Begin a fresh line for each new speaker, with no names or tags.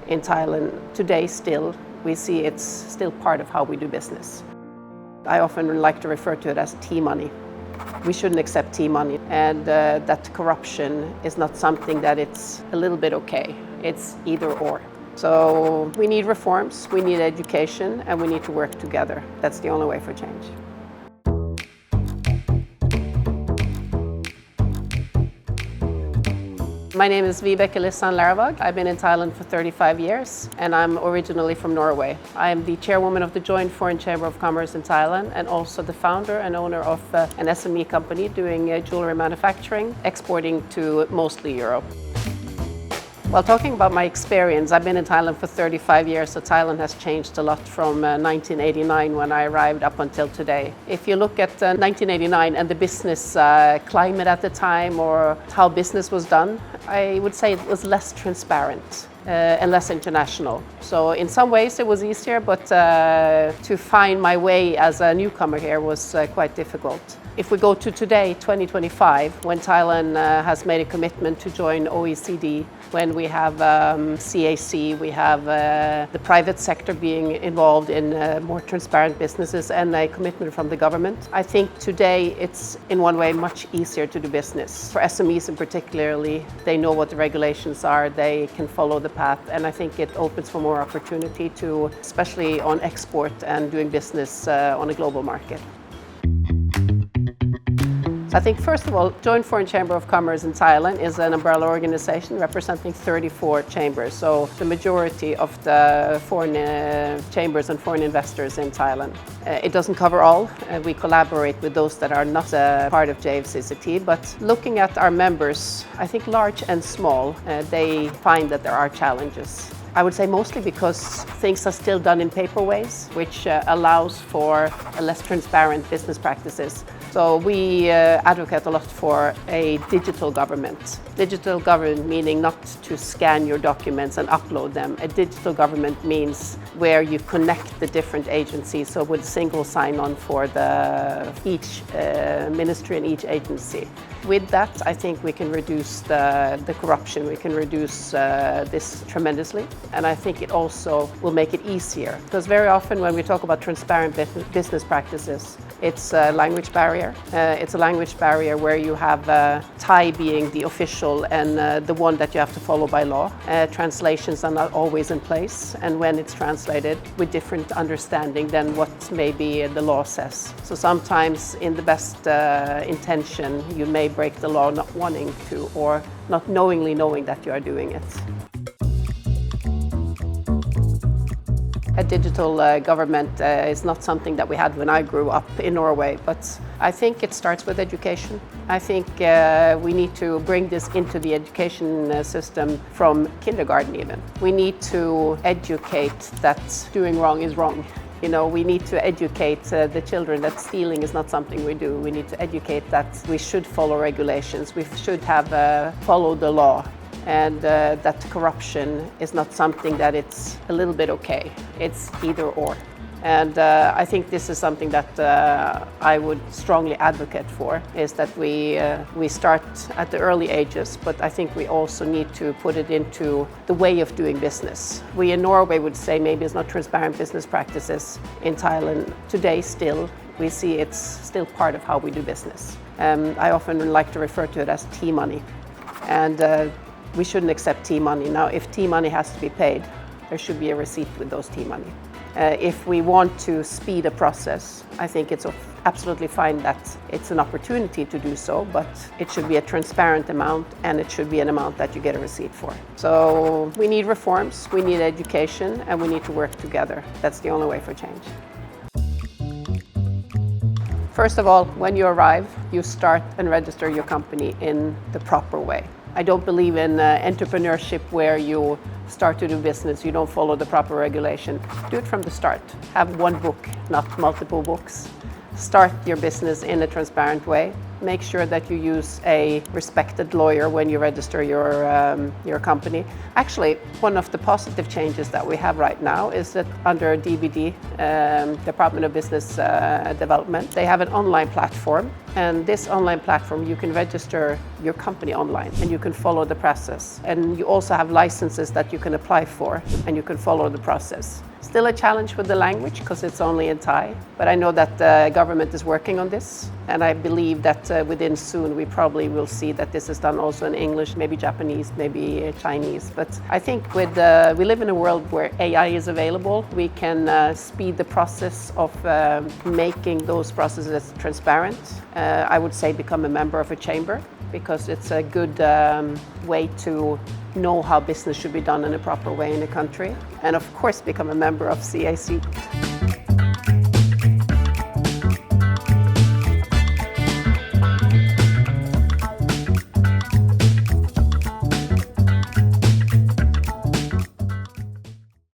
in Thailand, today still, we see it's still part of how we do business. I often like to refer to it as tea money. We shouldn't accept tea money, and that corruption is not something that it's a little bit okay. It's either or. So we need reforms, we need education, and we need to work together. That's the only way for change. My name is Vibeke Lyssand, Leirvåg. I've been in Thailand for 35 years, and I'm originally from Norway. I am the chairwoman of the Joint Foreign Chamber of Commerce in Thailand, and also the founder and owner of an SME company doing jewelry manufacturing, exporting to mostly Europe. Well, talking about my experience, I've been in Thailand for 35 years, so Thailand has changed a lot from 1989 when I arrived up until today. If you look at 1989 and the business climate at the time or how business was done, I would say it was less transparent and less international. So in some ways it was easier, but to find my way as a newcomer here was quite difficult. If we go to today, 2025, when Thailand has made a commitment to join OECD, when we have CAC, we have the private sector being involved in more transparent businesses and a commitment from the government, I think today it's in one way much easier to do business. For SMEs in particularly, they know what the regulations are, they can follow the path, and I think it opens for more opportunity to, especially on export and doing business on a global market. I think first of all, Joint Foreign Chamber of Commerce in Thailand is an umbrella organization representing 34 chambers, so the majority of the foreign chambers and foreign investors in Thailand. It doesn't cover all. We collaborate with those that are not part of JFCCT, but looking at our members, I think large and small, they find that there are challenges. I would say mostly because things are still done in paper ways, which allows for less transparent business practices. So we advocate a lot for a digital government. Digital government meaning not to scan your documents and upload them. A digital government means where you connect the different agencies, so with single sign-on for each ministry and each agency. With that, I think we can reduce the corruption, we can reduce this tremendously, and I think it also will make it easier. Because very often when we talk about transparent business practices, it's a language barrier. It's a language barrier where you have Thai being the official and the one that you have to follow by law. Translations are not always in place, and when it's translated with different understanding than what maybe the law says. So sometimes in the best intention, you may break the law not wanting to or not knowingly knowing that you are doing it. A digital government is not something that we had when I grew up in Norway, but I think it starts with education. I think we need to bring this into the education system from kindergarten even. We need to educate that doing wrong is wrong. You know, we need to educate the children that stealing is not something we do. We need to educate that we should follow regulations. We should have followed the law. And that corruption is not something that it's a little bit okay. It's either or. And I think this is something that I would strongly advocate for, is that we start at the early ages, but I think we also need to put it into the way of doing business. We in Norway would say maybe it's not transparent business practices. In Thailand, today still, we see it's still part of how we do business. I often like to refer to it as tea money. And we shouldn't accept tea money. Now, if tea money has to be paid, there should be a receipt with those tea money. If we want to speed a process, I think it's absolutely fine that it's an opportunity to do so, but it should be a transparent amount and it should be an amount that you get a receipt for. So we need reforms, we need education, and we need to work together. That's the only way for change. First of all, when you arrive, you start and register your company in the proper way. I don't believe in entrepreneurship where you start to do business, you don't follow the proper regulation. Do it from the start. Have one book, not multiple books. Start your business in a transparent way. make sure that you use a respected lawyer when you register your company. Actually, one of the positive changes that we have right now is that under DBD, Department of Business Development, they have an online platform. And this online platform, you can register your company online and you can follow the process. And you also have licenses that you can apply for and you can follow the process. Still a challenge with the language because it's only in Thai, but I know that the government is working on this. And I believe that within soon we probably will see that this is done also in English, maybe Japanese, maybe Chinese. But I think with we live in a world where AI is available. We can speed the process of making those processes transparent. I would say become a member of a chamber because it's a good way to know how business should be done in a proper way in a country. And of course become a member of CAC.